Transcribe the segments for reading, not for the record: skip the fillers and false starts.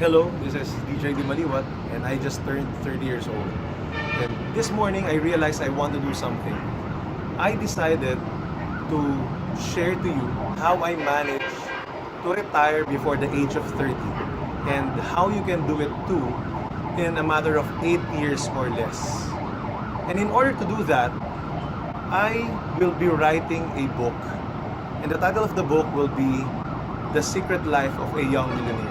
Hello, this is DJ Dimaliuat, and I just turned 30 years old. And this morning, I realized I want to do something. I decided to share to you how I managed to retire before the age of 30 and how you can do it too in a matter of 8 years or less. And in order to do that, I will be writing a book. And the title of the book will be The Secret Life of a Young Millionaire.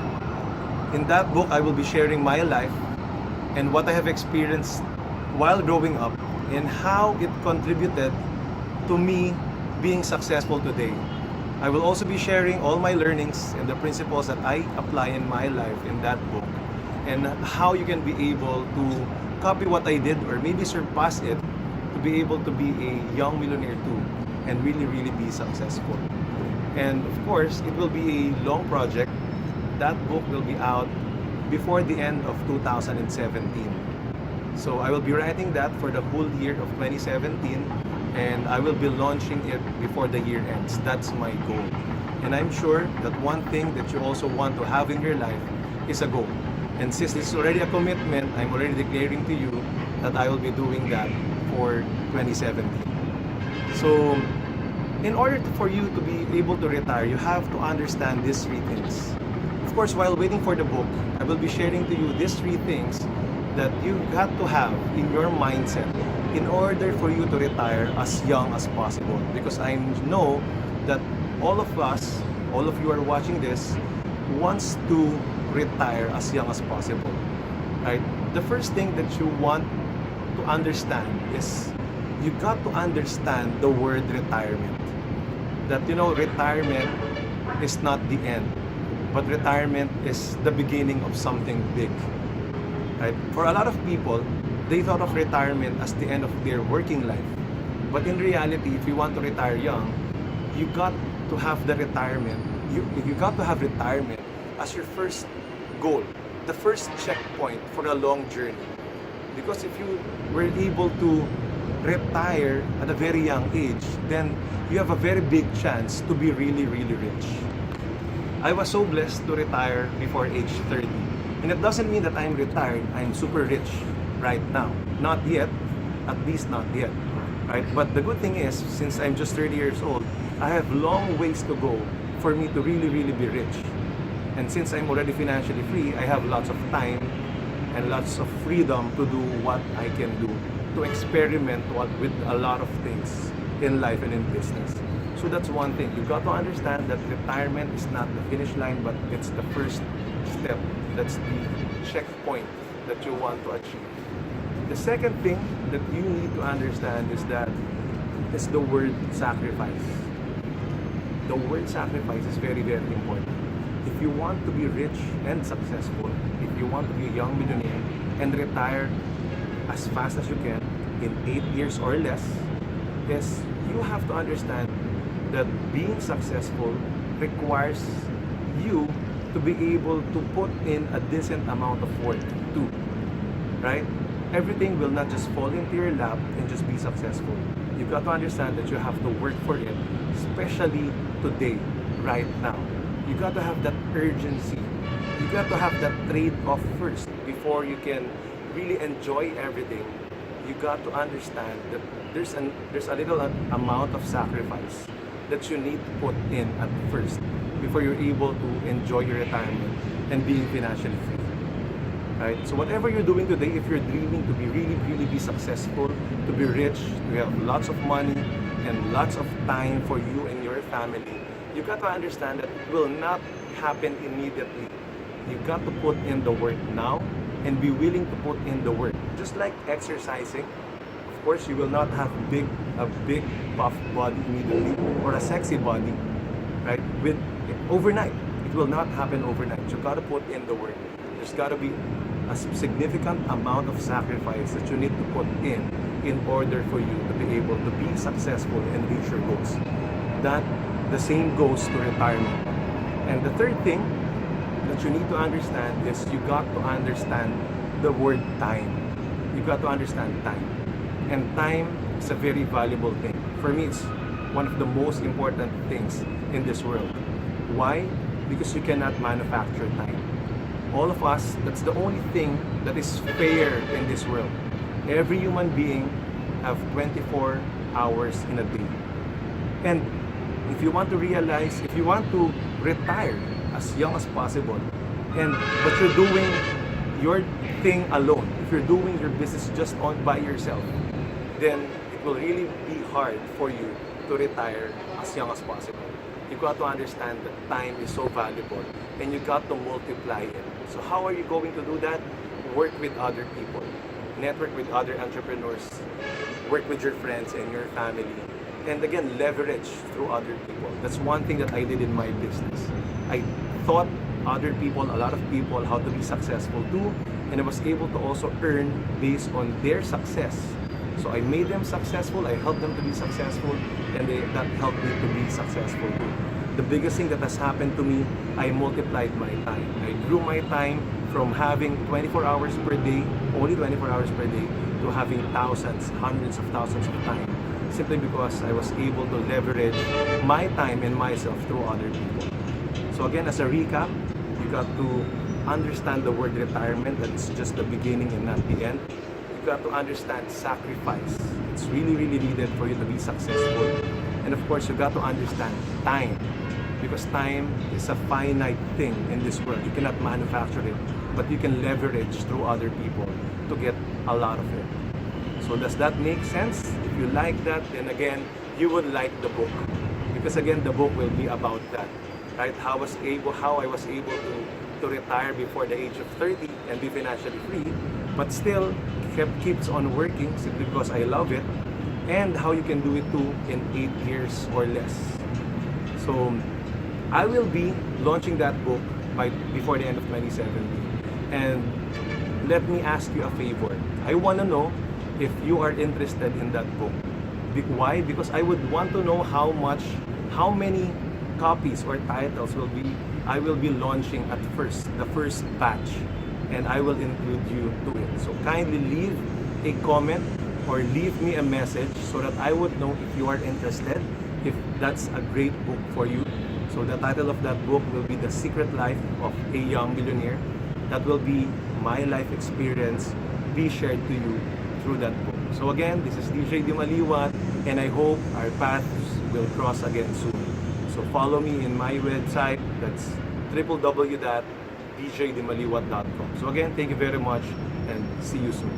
In that book, I will be sharing my life and what I have experienced while growing up and how it contributed to me being successful today. I will also be sharing all my learnings and the principles that I apply in my life in that book and how you can be able to copy what I did or maybe surpass it to be able to be a young millionaire too and really, really be successful. And of course, it will be a long project. That book will be out before the end of 2017. So I will be writing that for the whole year of 2017 and I will be launching it before the year ends. That's my goal. And I'm sure that one thing that you also want to have in your life is a goal. And since this is already a commitment, I'm already declaring to you that I will be doing that for 2017. So in order for you to be able to retire, you have to understand these three things. Of course, while waiting for the book, I will be sharing to you these three things that you got to have in your mindset in order for you to retire as young as possible. Because I know that all of us, all of you are watching this, wants to retire as young as possible. Right? The first thing that you want to understand is you got to understand the word retirement. That retirement is not the end. But retirement is the beginning of something big. Right? For a lot of people, they thought of retirement as the end of their working life. But in reality, if you want to retire young, you got to have the retirement. You got to have retirement as your first goal, the first checkpoint for a long journey. Because if you were able to retire at a very young age, then you have a very big chance to be really, really rich. I was so blessed to retire before age 30. And it doesn't mean that I'm retired, I'm super rich right now. Not yet, at least not yet. Right? But the good thing is, since I'm just 30 years old, I have long ways to go for me to really, really be rich. And since I'm already financially free, I have lots of time and lots of freedom to do what I can do, to experiment with a lot of things in life and in business. So that's one thing. You got to understand that retirement is not the finish line, but it's the first step. That's the checkpoint that you want to achieve. The second thing that you need to understand is that it's the word sacrifice. The word sacrifice is very, very important. If you want to be rich and successful, if you want to be a young millionaire and retire as fast as you can in 8 years or less, is you have to understand that being successful requires you to be able to put in a decent amount of work too, right? Everything will not just fall into your lap and just be successful. You got to understand that you have to work for it, especially today, right now. You got to have that urgency. You got to have that trade-off first before you can really enjoy everything. You got to understand that there's a little amount of sacrifice that you need to put in at first before you're able to enjoy your retirement and being financially free. Right? So whatever you're doing today, if you're dreaming to be really, really be successful, to be rich, to have lots of money and lots of time for you and your family, you got to understand that it will not happen immediately. You got to put in the work now and be willing to put in the work. Just like exercising, of course, you will not have a big puff body immediately or a sexy body, right? Overnight. It will not happen overnight. You got to put in the work. There's got to be a significant amount of sacrifice that you need to put in order for you to be able to be successful and reach your goals. That the same goes to retirement. And the third thing that you need to understand is you got to understand the word time. You got to understand time. And time is a very valuable thing. For me, it's one of the most important things in this world. Why? Because you cannot manufacture time. all of us, that's the only thing that is fair in this world. Every human being have 24 hours in a day. And if you want to realize, if you want to retire as young as possible, but you're doing your thing alone, if you're doing your business just by yourself, then it will really be hard for you to retire as young as possible. You got to understand that time is so valuable and you got to multiply it. So how are you going to do that? Work with other people, network with other entrepreneurs, work with your friends and your family, and again, leverage through other people. That's one thing that I did in my business. I taught other people, a lot of people, how to be successful too, and I was able to also earn based on their success. So I made them successful, I helped them to be successful, and that helped me to be successful too. The biggest thing that has happened to me, I multiplied my time. I grew my time from having 24 hours per day, only 24 hours per day, to having thousands, hundreds of thousands of time, simply because I was able to leverage my time and myself through other people. So again, as a recap, you got to understand the word retirement, that it's just the beginning and not the end. You got to understand sacrifice. It's really, really needed for you to be successful. And of course, you got to understand time, because time is a finite thing in this world. You cannot manufacture it, but you can leverage through other people to get a lot of it. So does that make sense? If you like that, then again, you would like the book, because again, the book will be about that, right? How I was able to retire before the age of 30 and be financially free, but still keeps on working simply because I love it, and how you can do it too in 8 years or less. So I will be launching that book before the end of 2017. And let me ask you a favor. I want to know if you are interested in that book. Why? Because I would want to know how many copies or titles I will be launching at first, the first batch, and I will include you to it. So kindly leave a comment or leave me a message so that I would know if you are interested, if that's a great book for you. So the title of that book will be The Secret Life of a Young Millionaire. That will be my life experience be shared to you through that book. So again, this is DJ Dimaliuat, and I hope our paths will cross again soon. So follow me in my website, that's www.djdimaliuat.com. So again, thank you very much and see you soon.